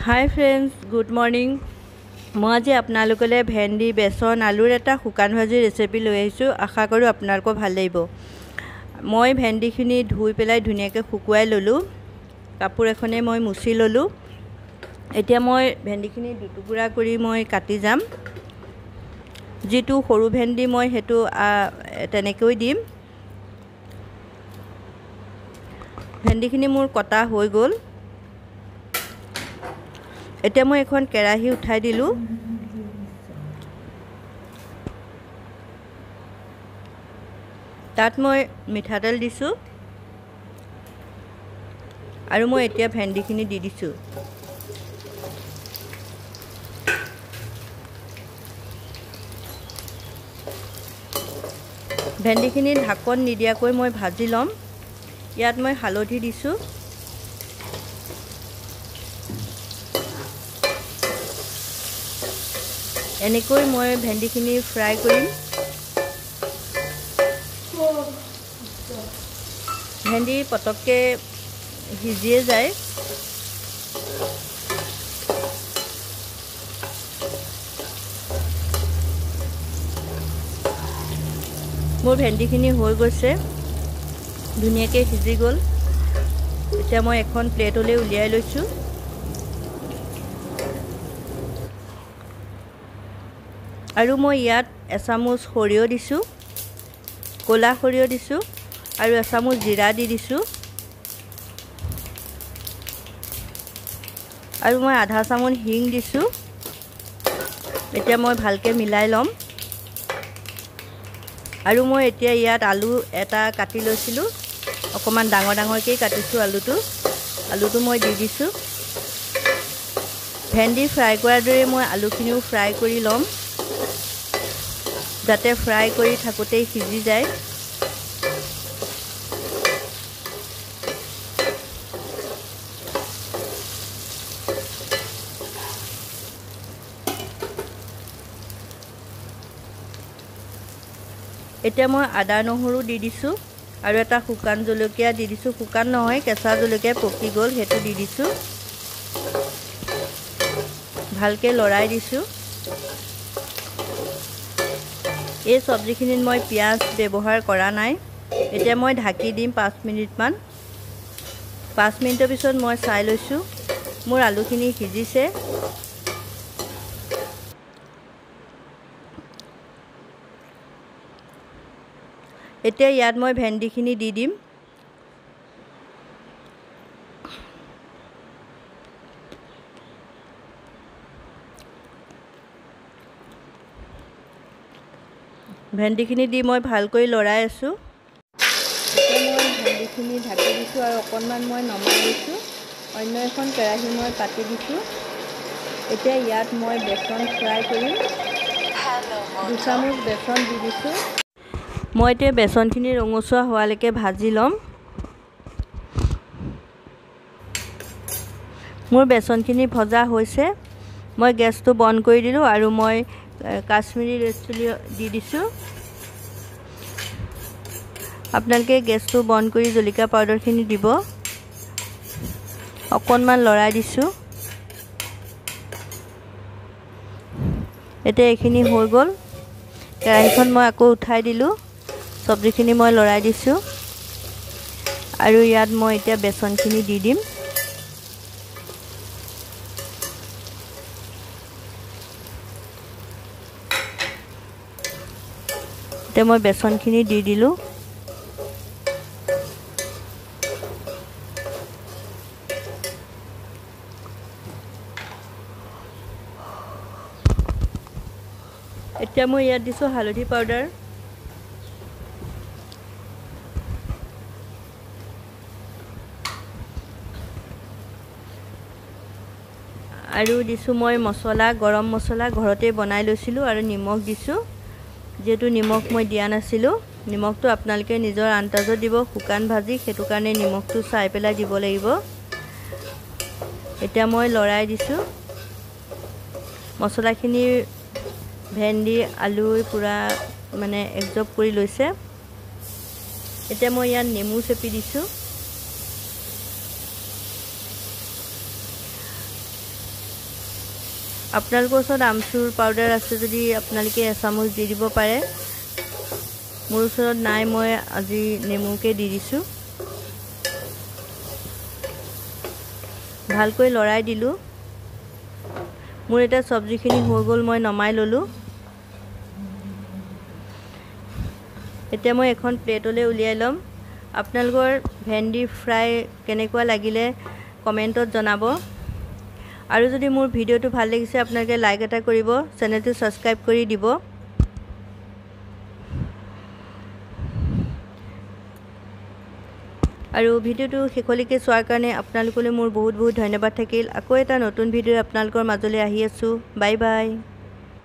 Hi friends, good morning. মই আজি আপোনালোকলৈ ভেন্দি বেসন আলুৰ এটা শুকান ভাজি ৰেচিপি লৈ আহিছো। আশা কৰো আপোনালোকক ভাল লাগিব। মই ভেন্দিখিনি ধুই পেলাই ধুনিয়াকৈ শুকুৱাই ললো। কাপোৰ এখনে মই মুছি ললো। এতিয়া মই ভেন্দিখিনি দুটুকুৰা কৰি মই কাটি যাম। যেটো সৰু ভেন্দি মই হেতু তেনেকৈ দিম। ভেন্দিখিনি মোৰ কটা হৈ গল। এতিয়া মই এখন কেৰাহী উঠাই দিলো। তাত মই মিঠাতেল দিছো আৰু মই এতিয়া ভেন্দিখিনি দি দিছো। ভেন্দিখিনি ঢাকন নিদিয়াকৈ মই ভাজি লম। ইয়াত মই হালধি দিছো। এনেকৈ মই ভেন্দিখিনি ফ্ৰাই কৰিম। ভেন্দি পটককে সিজিয়ে যায়। মোৰ ভেন্দিখিনি হৈ গৈছে। ধুনিয়াকৈ সিজি গল। এতিয়া মই এখন প্লেটলৈ উলিয়াই লৈছো। আৰু মই ইয়াত এচামুচ সৰিয়হ দিছো। কোলা সৰিয়হ দিছো আৰু এচামুচ জিৰা দি দিছো। আৰু মই আধা চামুচ হিং দিছো। এতিয়া মই ভালকৈ মিলাই লম। আৰু মই এতিয়া ইয়াত আলু এটা কাটি লৈছিলো। অকমান ডাঙৰ ডাঙৰকৈ কাটিছো আলুটো মই দি দিছো। ভেন্দি ফ্ৰাই কৰাৰ দৰে মই আলুখিনিও ফ্ৰাই কৰি লম। যাতে ফ্ৰাই কৰি থাকোতেই সিজি যায়। এতিয়া মই আদা নহৰু দি দিছো আৰু এটা শুকান জলকীয়া দি দিছো। শুকান নহয়, কেঁচা জলকীয়া পকি গল, হেতু দি দিছো। ভালকৈ লৰাই দিছো। এই সবজিখিনিত মই পিয়াজ ব্যৱহাৰ কৰা নাই। এতিয়া মই ঢাকি দিম 5 মিনিট মান। 5 মিনিটৰ পিছত মই চাই লৈছো। মোৰ আলুখিনি সিজিছে। এতিয়া ইয়াত মই ভেন্দিখিনি দি দিম। ভেন্দিখিনি দি মই ভালকৈ লৰাই আছো। এতিয়া মই ভেন্দিখিনি ঢাকি দিছো আৰু অকণমান মই নমাই দিছো। অন্য এখন কেৰাহী মই পাতি দিছো। এতিয়া ইয়াত মই বেসন ফ্ৰাই কৰিম। 2 চামুচ বেসন দি দিছো। মই এতিয়া বেসনখিনি ৰঙচুৱা হোৱালৈকে ভাজি ল'ম। মোৰ বেসনখিনি ভজা হৈছে। মই গেছটো বন্ধ কৰি দিলো আৰু মই কাশ্মীৰী ৰেড চিলি দি দিছো। আপোনালোকে গেছটো বন্ধ কৰি জলকীয়া পাউডাৰখিনি দিব। অকণমান লৰাই দিছো। এতিয়া এইখিনি হৈ গল। কেৰাহীখন মই আকৌ উঠাই দিলো। সবজিখিনি মই লৰাই দিছো আৰু ইয়াত মই এতিয়া বেসনখিনি দি দিম। এতিয়া মই বেসনখিনি দি দিলো। এতিয়া মই ইয়াত দিছো হালধি পাউডাৰ। আৰু দিছো মই মছলা, গৰম মছলা ঘৰতে বনাই লৈছিলো আৰু নিমখ দিছো। যেটো নিমখ মই দিয়া নাছিলো। নিমখটো আপোনালোকে নিজৰ আন্দাজত দিব। শুকান ভাজি হেতু কাৰণে নিমখটো চাই পেলাই দিব লাগিব। এতিয়া মই লৰাই দিছো। মছলাখিনি ভেন্দি আলু পুৰা মানে একজব কৰি লৈছে। এতিয়া মই ইয়াত নেমু চেপি দিছো। আপোনালোকৰ ওচৰত আমচুৰ পাউডাৰ আছে যদি আপোনালোকে এচামুচ দি দিব পাৰে মোৰ ওচৰত নাই মই আজি নেমুকে দি দিছো ভালকৈ লৰাই দিলো মোৰ এটা সবজিখিনি হৈ গল মই নমাই ললো এতিয়া মই এখন প্লেটলৈ উলিয়াই লম আপোনালোকৰ ভেন্দি ফ্ৰাই কেনেকুৱা লাগিলে কমেন্টত জনাব আৰু যদি মোৰ ভিডিওটো ভাল লাগিছে আপোনালোকে লাইক এটা কৰিব চেনেলটো সাবস্ক্ৰাইব কৰি দিব আৰু ভিডিওটো শেষলৈকে চোৱাৰ কাৰণে আপোনালোকলৈ মোৰ বহুত বহুত ধন্যবাদ থাকিল আকৌ এটা নতুন ভিডিও আপোনালোকৰ মাজলৈ আহি আছো বাই বাই